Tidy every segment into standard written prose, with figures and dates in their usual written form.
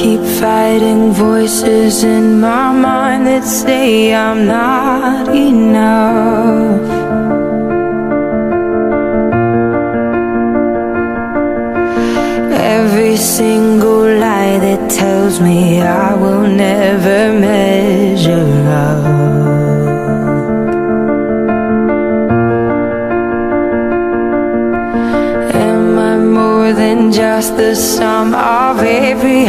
keep fighting voices in my mind that say I'm not enough. Every single lie that tells me I will never measure up. Am I more than just the sum of every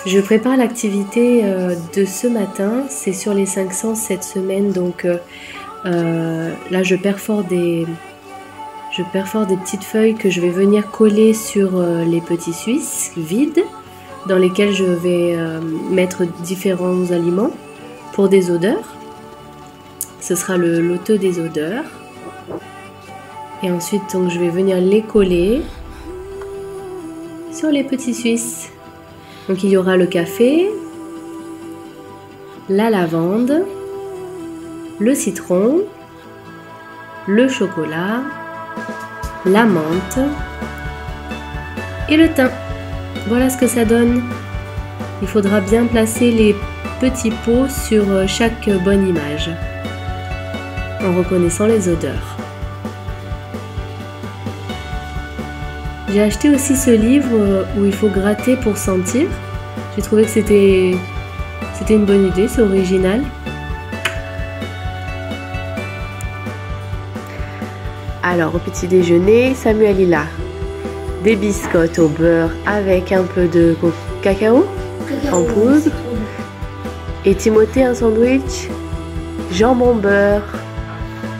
Je prépare l'activité de ce matin, c'est sur les 5 sens cette semaine, donc là je perfore des petites feuilles que je vais venir coller sur les petits Suisses vides, dans lesquels je vais mettre différents aliments pour des odeurs. Ce sera le loto des odeurs. Et ensuite donc je vais venir les coller sur les petits Suisses. Donc il y aura le café, la lavande, le citron, le chocolat, la menthe et le thym. Voilà ce que ça donne. Il faudra bien placer les petits pots sur chaque bonne image, en reconnaissant les odeurs. J'ai acheté aussi ce livre où il faut gratter pour sentir. J'ai trouvé que c'était une bonne idée, c'est original. Alors au petit déjeuner, Samuel il a des biscottes au beurre avec un peu de cacao en poudre. Et Timothée un sandwich jambon beurre.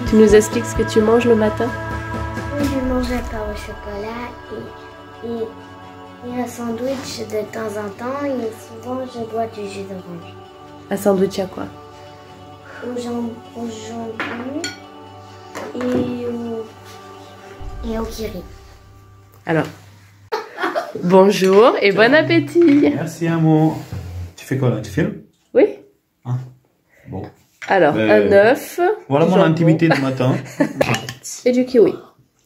Tu nous expliques ce que tu manges le matin? Je mange un pain au chocolat et un sandwich de temps en temps et souvent je bois du jus d'orange. Un sandwich à quoi? Au jambon et au kiri. Alors, bonjour et bon appétit. Merci amour. Tu fais quoi là? Tu filmes? Oui. Ah, bon. Alors, un œuf. Voilà mon intimité du matin. Et du kiwi.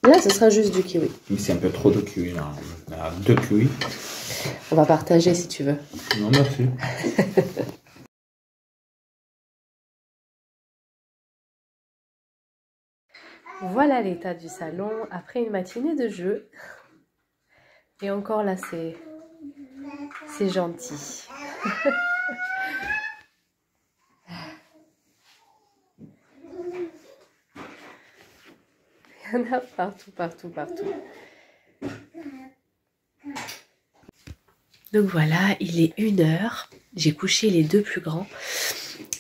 Là, ce sera juste du kiwi. Mais c'est un peu trop de kiwi là. 2 kiwis. On va partager si tu veux. Non, merci. Voilà l'état du salon après une matinée de jeu. Et encore là, c'est gentil. Il y en a partout, partout, partout. Donc voilà, il est 1h. J'ai couché les 2 plus grands.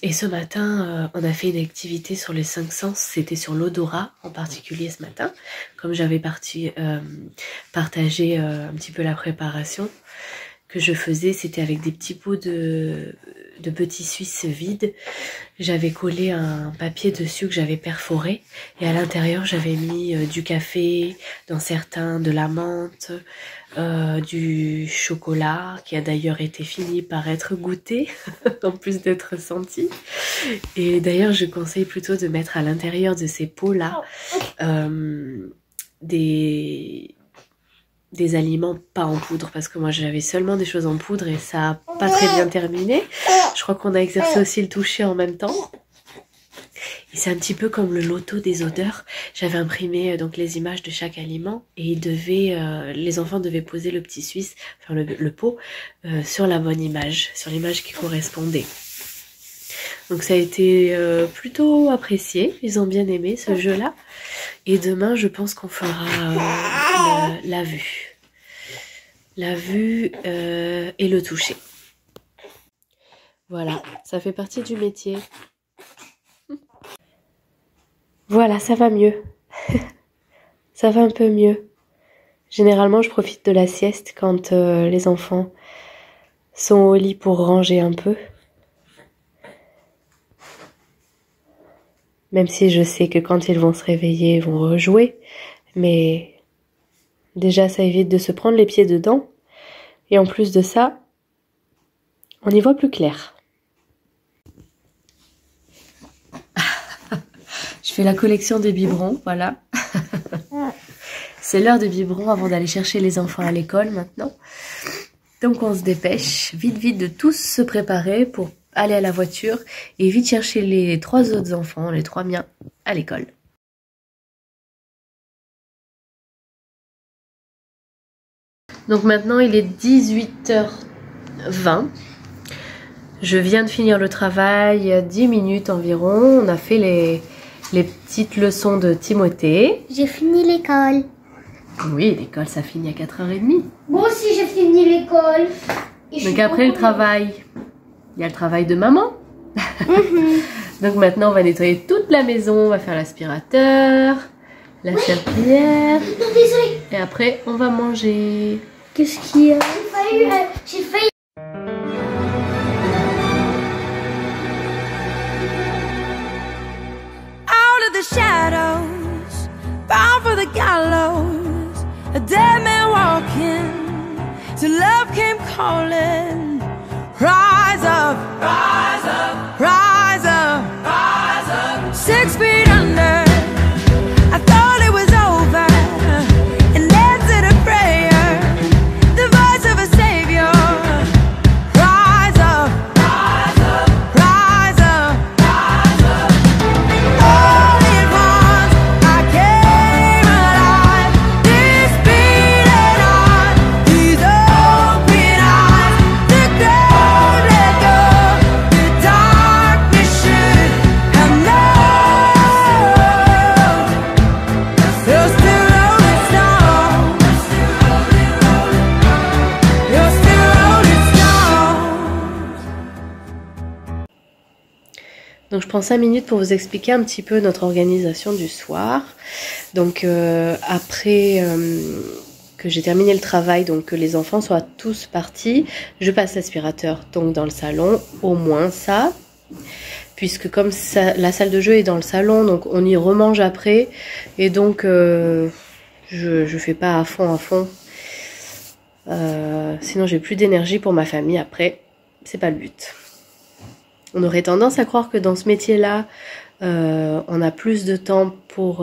Et ce matin, on a fait une activité sur les 5 sens. C'était sur l'odorat en particulier ce matin. Comme j'avais partagé un petit peu la préparation que je faisais, c'était avec des petits pots de petits Suisses vides. J'avais collé un papier dessus que j'avais perforé. Et à l'intérieur, j'avais mis du café, dans certains de la menthe, du chocolat qui a d'ailleurs été fini par être goûté en plus d'être senti. Et d'ailleurs je conseille plutôt de mettre à l'intérieur de ces pots là des aliments pas en poudre, parce que moi j'avais seulement des choses en poudre et ça a pas très bien terminé. Je crois qu'on a exercé aussi le toucher en même temps. Et c'est un petit peu comme le loto des odeurs. J'avais imprimé donc les images de chaque aliment et les enfants devaient poser le petit Suisse, enfin le pot, sur la bonne image, sur l'image qui correspondait. Donc ça a été plutôt apprécié, ils ont bien aimé ce jeu-là. Et demain, je pense qu'on fera la vue. la vue et le toucher. Voilà, ça fait partie du métier. Voilà, ça va mieux. Ça va un peu mieux. Généralement, je profite de la sieste quand les enfants sont au lit pour ranger un peu. Même si je sais que quand ils vont se réveiller, ils vont rejouer. Mais déjà, ça évite de se prendre les pieds dedans. Et en plus de ça, on y voit plus clair. Je fais la collection des biberons, voilà. C'est l'heure des biberons avant d'aller chercher les enfants à l'école maintenant. Donc on se dépêche, vite de tous se préparer pour aller à la voiture et vite chercher les 3 autres enfants, les 3 miens, à l'école. Donc maintenant il est 18h20. Je viens de finir le travail, il y a 10 minutes environ. On a fait les petites leçons de Timothée. J'ai fini l'école. Oui, l'école ça finit à 4h30. Moi aussi j'ai fini l'école. Donc après le travail, il y a le travail de maman. Donc maintenant on va nettoyer toute la maison, on va faire l'aspirateur, la serpillière. Et après on va manger. Qu'est-ce qu'il y a? J'ai failli. Out of the shadows, bound for the gallows, a dead man walking, till love came calling. Rise up, rise up, rise up, rise up. 6 feet under, I thought it was over, and answered a prayer, the voice of a savior. Rise up, rise up, rise up, rise up. All at once I came alive, this beating heart, these open eyes, the ground let go, the darkness should have known. You're still rolling stone, you're still rolling stone. Donc je prends 5 minutes pour vous expliquer un petit peu notre organisation du soir. Donc après que j'ai terminé le travail, donc que les enfants soient tous partis, je passe l'aspirateur donc dans le salon, au moins ça. Puisque comme ça, la salle de jeu est dans le salon, donc on y remange après. Et donc je fais pas à fond. Sinon j'ai plus d'énergie pour ma famille après. C'est pas le but. On aurait tendance à croire que dans ce métier-là, on a plus de temps pour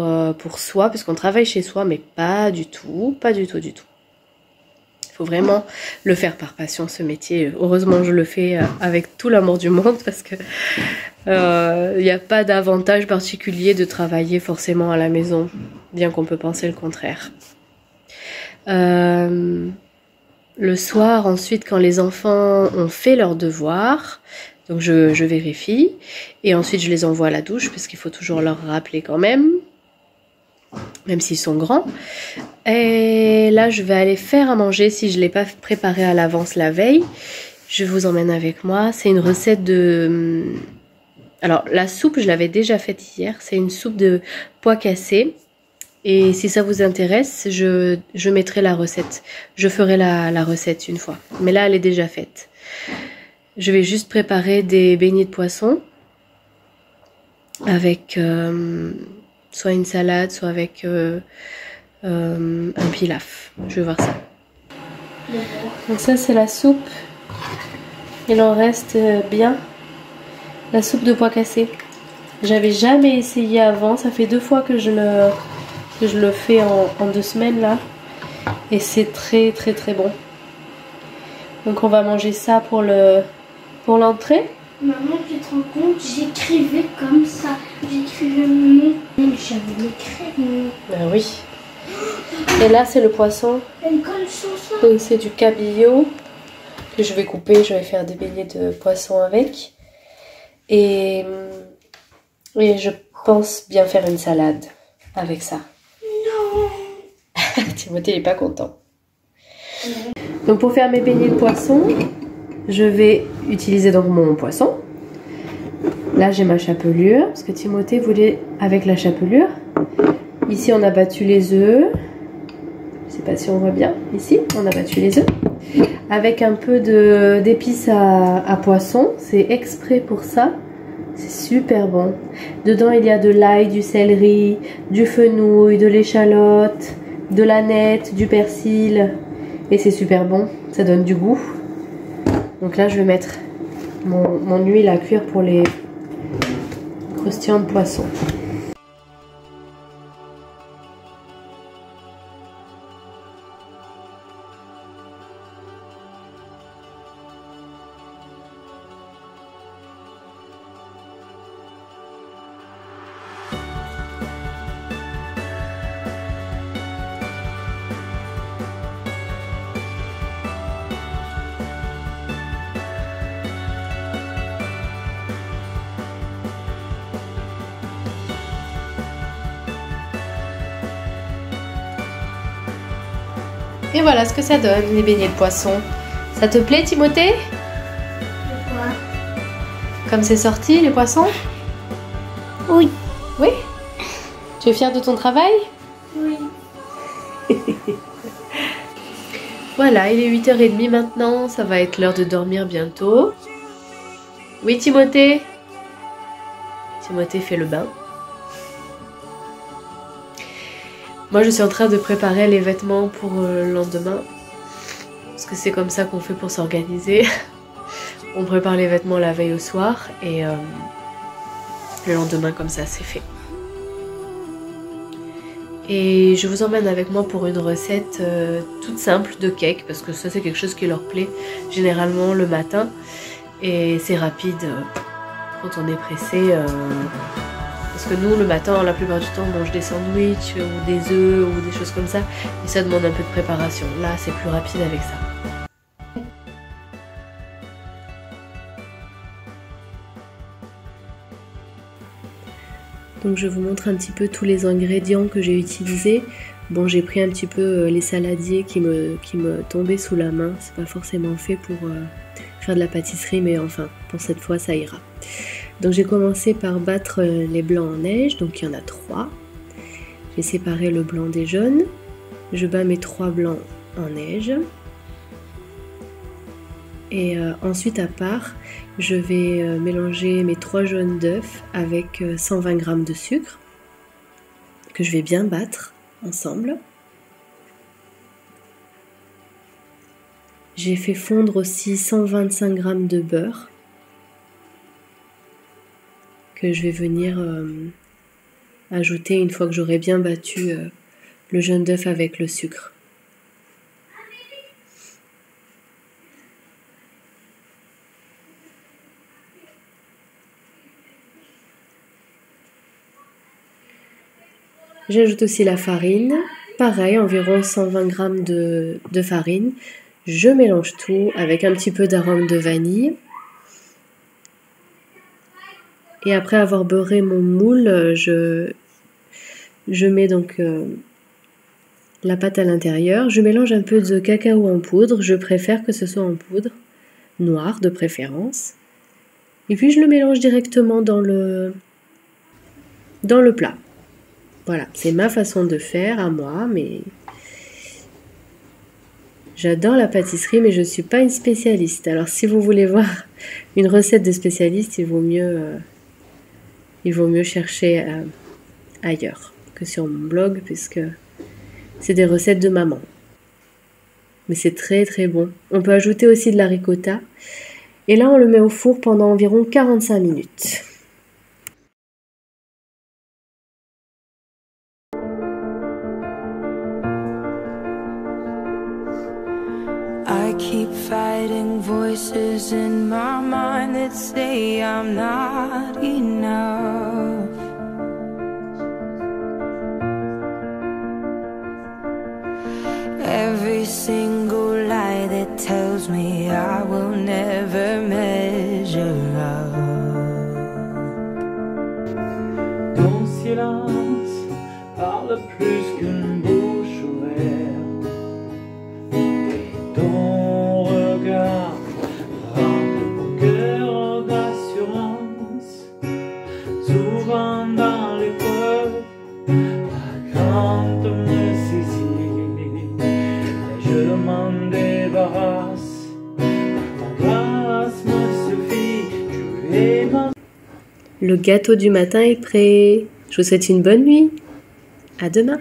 soi, puisqu'on travaille chez soi, mais pas du tout. Il faut vraiment le faire par passion, ce métier. Heureusement, je le fais avec tout l'amour du monde, parce que il n'y a pas d'avantage particulier de travailler forcément à la maison, bien qu'on peut penser le contraire. Le soir, ensuite, quand les enfants ont fait leurs devoirs, donc je vérifie, et ensuite je les envoie à la douche, parce qu'il faut toujours leur rappeler quand même s'ils sont grands. Et là, je vais aller faire à manger, si je ne l'ai pas préparé à l'avance la veille. Je vous emmène avec moi. C'est une recette de... Alors, la soupe, je l'avais déjà faite hier. C'est une soupe de pois cassés. Et si ça vous intéresse, je mettrai la recette. Je ferai la recette une fois. Mais là, elle est déjà faite. Je vais juste préparer des beignets de poisson avec soit une salade, soit avec un pilaf. Je vais voir ça. Donc ça, c'est la soupe. Il en reste bien. La soupe de pois cassés. J'avais jamais essayé avant. Ça fait 2 fois que je le fais en 2 semaines là. Et c'est très bon. Donc on va manger ça pour l'entrée. Maman, tu te rends compte, j'écrivais comme ça. J'écrivais mon nom. J'avais les crayons. Ben oui. Et là, c'est le poisson. Elle colle sur ça. Donc c'est du cabillaud que je vais couper. Je vais faire des beignets de poisson avec. Et je pense bien faire une salade avec ça. Non. Timothée n'est pas content. Donc pour faire mes beignets de poisson, je vais utiliser donc mon poisson. Là j'ai ma chapelure, parce que Timothée voulait avec la chapelure. Ici on a battu les œufs. Je sais pas si on voit bien. Ici on a battu les œufs. Avec un peu d'épices à poisson. C'est exprès pour ça. C'est super bon. Dedans il y a de l'ail, du céleri, du fenouil, de l'échalote, de l'aneth, du persil. Et c'est super bon. Ça donne du goût. Donc là je vais mettre mon huile à cuire pour les croustillants de poisson. Et voilà ce que ça donne, les beignets de poisson. Ça te plaît, Timothée? Quoi? Comme c'est sorti, les poissons? Oui. Oui? Tu es fière de ton travail? Oui. Voilà, il est 8h30 maintenant, ça va être l'heure de dormir bientôt. Oui, Timothée? Timothée fait le bain. Moi je suis en train de préparer les vêtements pour le lendemain. Parce que c'est comme ça qu'on fait pour s'organiser. On prépare les vêtements la veille au soir et le lendemain comme ça c'est fait. Et je vous emmène avec moi pour une recette toute simple de cake. Parce que ça c'est quelque chose qui leur plaît généralement le matin. Et c'est rapide quand on est pressé. Parce que nous, le matin, la plupart du temps, on mange des sandwichs ou des œufs ou des choses comme ça. Et ça demande un peu de préparation. Là, c'est plus rapide avec ça. Donc je vous montre un petit peu tous les ingrédients que j'ai utilisés. Bon, j'ai pris un petit peu les saladiers qui me tombaient sous la main. C'est pas forcément fait pour faire de la pâtisserie, mais enfin, pour cette fois, ça ira. Donc j'ai commencé par battre les blancs en neige, donc il y en a 3. J'ai séparé le blanc des jaunes. Je bats mes 3 blancs en neige. Et ensuite à part, je vais mélanger mes 3 jaunes d'œufs avec 120 g de sucre que je vais bien battre ensemble. J'ai fait fondre aussi 125 g de beurre que je vais venir ajouter une fois que j'aurai bien battu le jaune d'œuf avec le sucre. J'ajoute aussi la farine, pareil, environ 120 g de farine. Je mélange tout avec un petit peu d'arôme de vanille. Et après avoir beurré mon moule, je mets donc la pâte à l'intérieur. Je mélange un peu de cacao en poudre. Je préfère que ce soit en poudre, noire de préférence. Et puis je le mélange directement dans le plat. Voilà, c'est ma façon de faire à moi, mais j'adore la pâtisserie, mais je ne suis pas une spécialiste. Alors si vous voulez voir une recette de spécialiste, il vaut mieux chercher ailleurs que sur mon blog, puisque c'est des recettes de maman. Mais c'est très très bon. On peut ajouter aussi de la ricotta. Et là, on le met au four pendant environ 45 minutes. I keep fighting voices in my mind that say I'm not enough. Every single lie that tells me I will never measure up. Ton silence parle plus qu'une bouche ouverte. Ton Le gâteau du matin est prêt. Je vous souhaite une bonne nuit. À demain.